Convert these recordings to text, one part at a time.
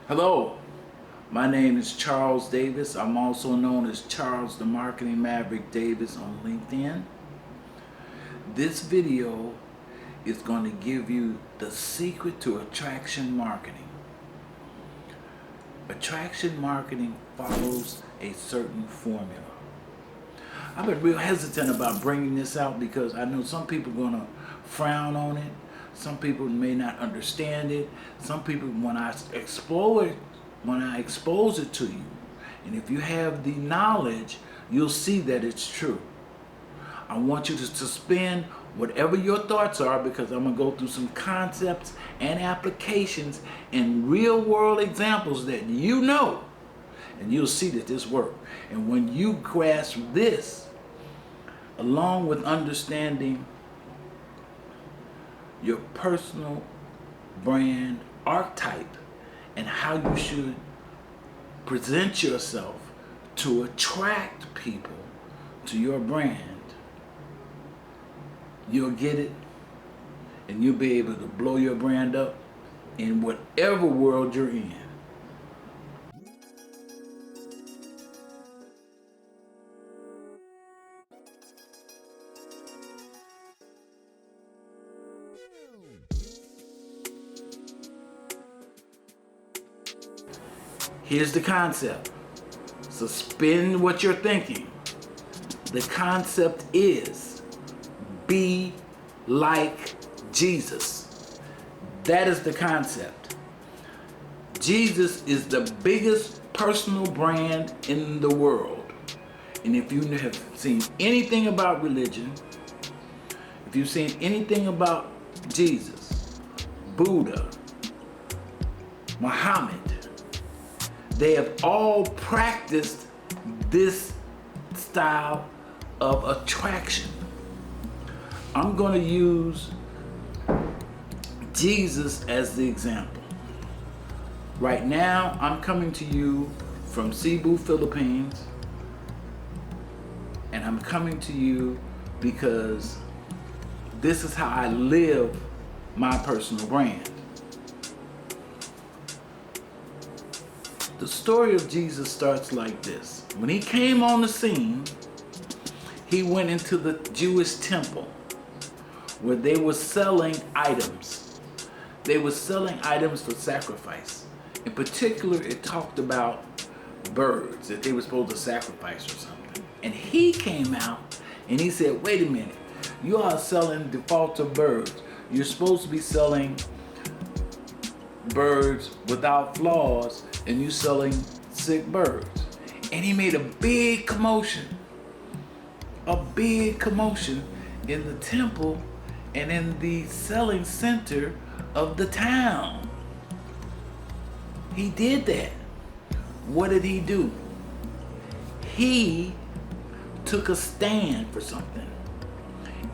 Hello, my name is Charles Davis. I'm also known as Charles the Marketing Maverick Davis on LinkedIn. This video is going to give you the secret to attraction marketing. Attraction marketing follows a certain formula. I've been real hesitant about bringing this out because I know some people are going to frown on it. Some people may not understand it. Some people, when I expose it to you, and if you have the knowledge, you'll see that it's true. I want you to suspend whatever your thoughts are, because I'm going to go through some concepts and applications and real world examples that you know, and you'll see that this works. And when you grasp this, along with understanding your personal brand archetype and how you should present yourself to attract people to your brand, you'll get it, and you'll be able to blow your brand up in whatever world you're in. Here's the concept. Suspend what you're thinking. The concept is be like Jesus. That is the concept. Jesus is the biggest personal brand in the world. And if you have seen anything about religion, if you've seen anything about Jesus, Buddha, Muhammad, they have all practiced this style of attraction. I'm going to use Jesus as the example. Right now, I'm coming to you from Cebu, Philippines, and I'm coming to you because this is how I live my personal brand. The story of Jesus starts like this. When he came on the scene, he went into the Jewish temple where they were selling items. They were selling items for sacrifice. In particular, it talked about birds that they were supposed to sacrifice or something. And he came out and he said, wait a minute, you are selling defaulter birds. You're supposed to be selling birds without flaws, and you selling sick birds. And he made a big commotion in the temple and in the selling center of the town. He did that. What did he do? He took a stand for something,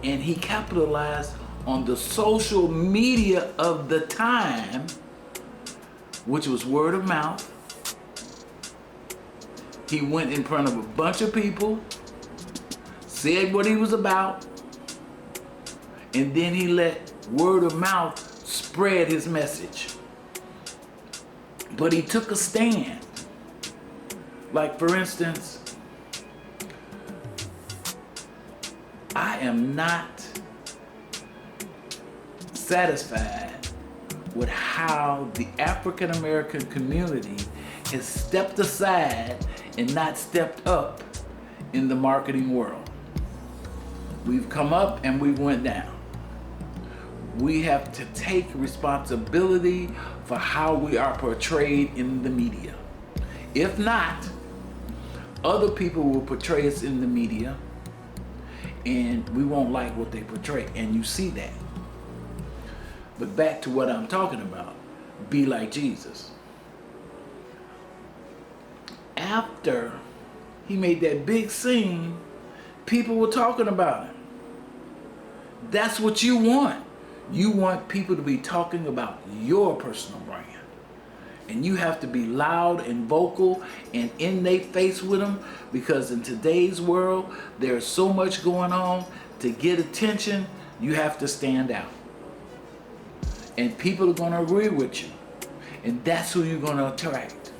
and he capitalized on the social media of the time, which was word of mouth. He went in front of a bunch of people, said what he was about, and then he let word of mouth spread his message. But he took a stand. Like, for instance, I am not satisfied with how the African American community has stepped aside and not stepped up in the marketing world. We've come up and we went down. We have to take responsibility for how we are portrayed in the media. If not, other people will portray us in the media and we won't like what they portray, and you see that. But back to what I'm talking about, be like Jesus. After he made that big scene, people were talking about him. That's what you want. You want people to be talking about your personal brand. And you have to be loud and vocal and in their face with them, because in today's world, there's so much going on. To get attention, you have to stand out. And people are going to agree with you. And that's who you're going to attract.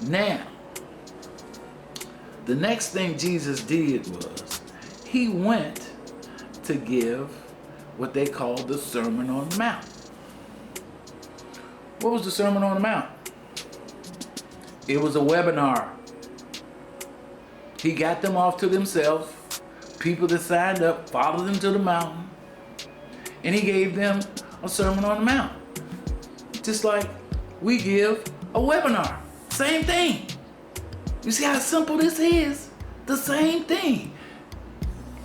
Now, the next thing Jesus did was he went to give what they called the Sermon on the Mount. What was the Sermon on the Mount? It was a webinar. He got them off to themselves. People that signed up followed him to the mountain. And he gave them a Sermon on the Mount. Just like we give a webinar. Same thing. You see how simple this is? The same thing.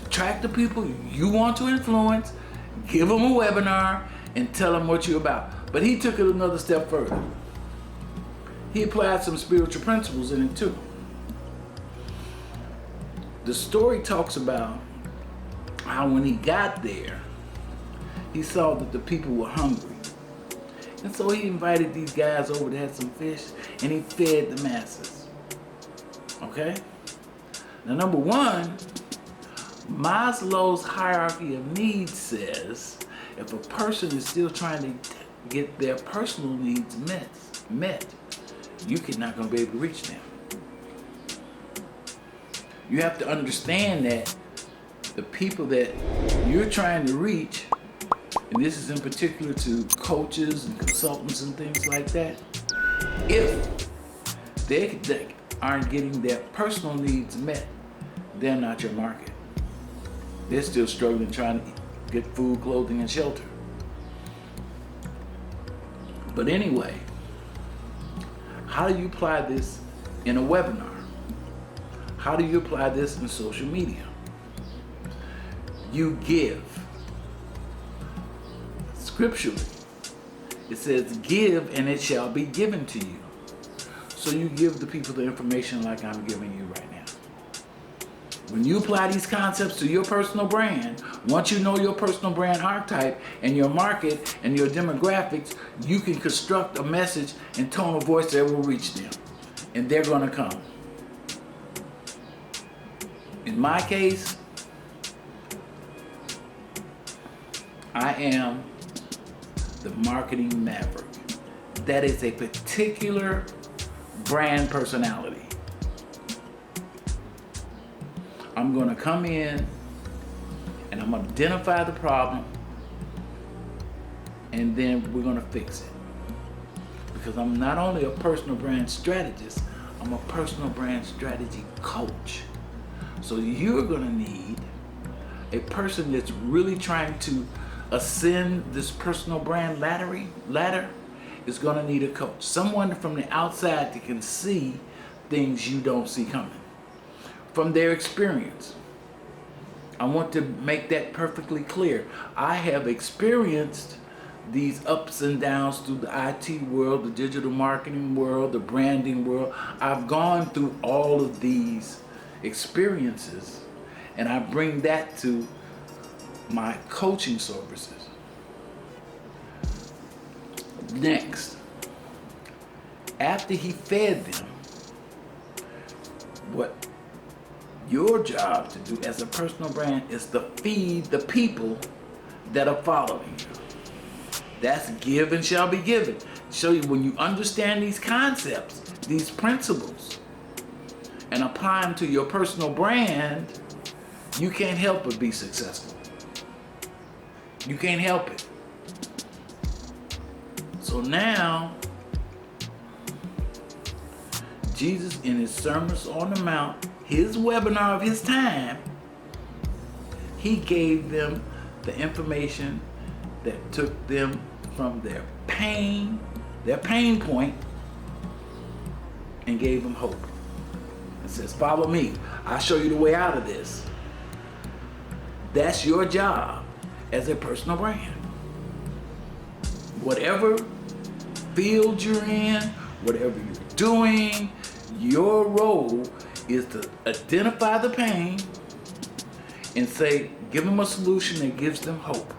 Attract the people you want to influence, give them a webinar, and tell them what you're about. But he took it another step further. He applied some spiritual principles in it too. The story talks about how when he got there, he saw that the people were hungry. And so he invited these guys over to have some fish, and he fed the masses. Okay? Now, number one, Maslow's hierarchy of needs says if a person is still trying to get their personal needs met, you're not going to be able to reach them. You have to understand that the people that you're trying to reach, and this is in particular to coaches and consultants and things like that, if they aren't getting their personal needs met, they're not your market. They're still struggling trying to get food, clothing, and shelter. But anyway, how do you apply this in a webinar? How do you apply this in social media? You give. Scripturally, it says, give and it shall be given to you. So you give the people the information like I'm giving you right now. When you apply these concepts to your personal brand, once you know your personal brand archetype and your market and your demographics, you can construct a message and tone of voice that will reach them. And they're going to come. In my case, I am the marketing maverick. That is a particular brand personality. I'm going to come in and I'm going to identify the problem, and then we're going to fix it. Because I'm not only a personal brand strategist, I'm a personal brand strategy coach. So you're going to need a person that's really trying to ascend this personal brand ladder is going to need a coach. Someone from the outside that can see things you don't see coming. From their experience. I want to make that perfectly clear. I have experienced these ups and downs through the IT world, the digital marketing world, the branding world. I've gone through all of these experiences, and I bring that to my coaching services. Next, after he fed them, what your job to do as a personal brand is to feed the people that are following you. That's give and shall be given. Show you when you understand these concepts, these principles, and apply them to your personal brand, you can't help but be successful. You can't help it. So now, Jesus in his Sermons on the Mount, his webinar of his time, he gave them the information that took them from their pain point, and gave them hope. It says, follow me. I'll show you the way out of this. That's your job as a personal brand. Whatever field you're in, whatever you're doing, your role is to identify the pain and say, give them a solution that gives them hope.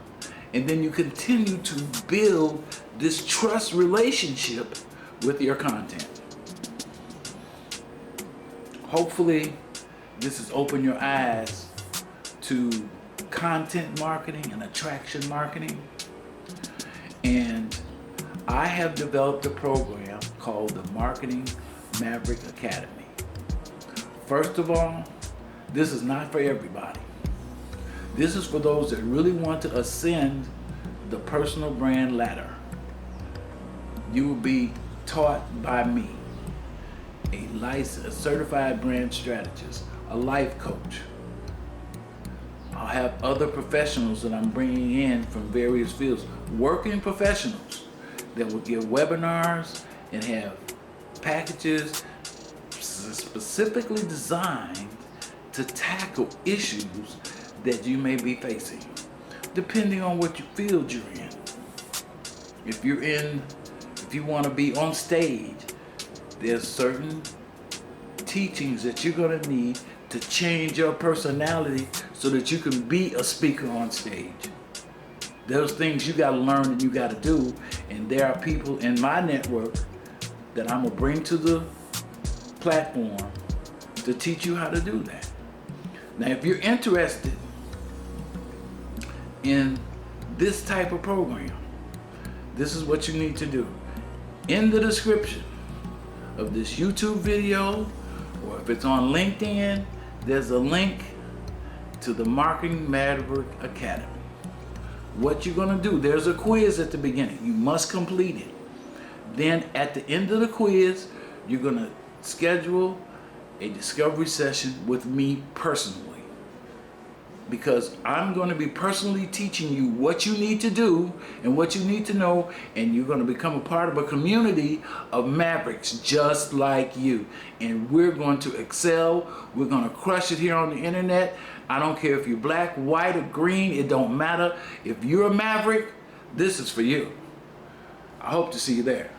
And then you continue to build this trust relationship with your content. Hopefully, this has opened your eyes to content marketing and attraction marketing. And I have developed a program called the Marketing Maverick Academy. First of all, this is not for everybody. This is for those that really want to ascend the personal brand ladder. You will be taught by me, a licensed, certified brand strategist, a life coach. I'll have other professionals that I'm bringing in from various fields, working professionals that will give webinars and have packages specifically designed to tackle issues that you may be facing, depending on what field you're in. If you want to be on stage, there's certain teachings that you're going to need to change your personality so that you can be a speaker on stage. Those things you got to learn and you got to do, and there are people in my network that I'm going to bring to the platform to teach you how to do that. Now, if you're interested in this type of program, this is what you need to do. In the description of this YouTube video, or if it's on LinkedIn, there's a link to the Marketing Maverick Academy. What you're gonna do, there's a quiz at the beginning. You must complete it. Then at the end of the quiz, you're gonna schedule a discovery session with me personally, because I'm going to be personally teaching you what you need to do and what you need to know, and you're going to become a part of a community of Mavericks just like you, and we're going to excel. We're going to crush it here on the internet. I don't care if you're black, white, or green, it don't matter. If you're a Maverick, this is for you. I hope to see you there.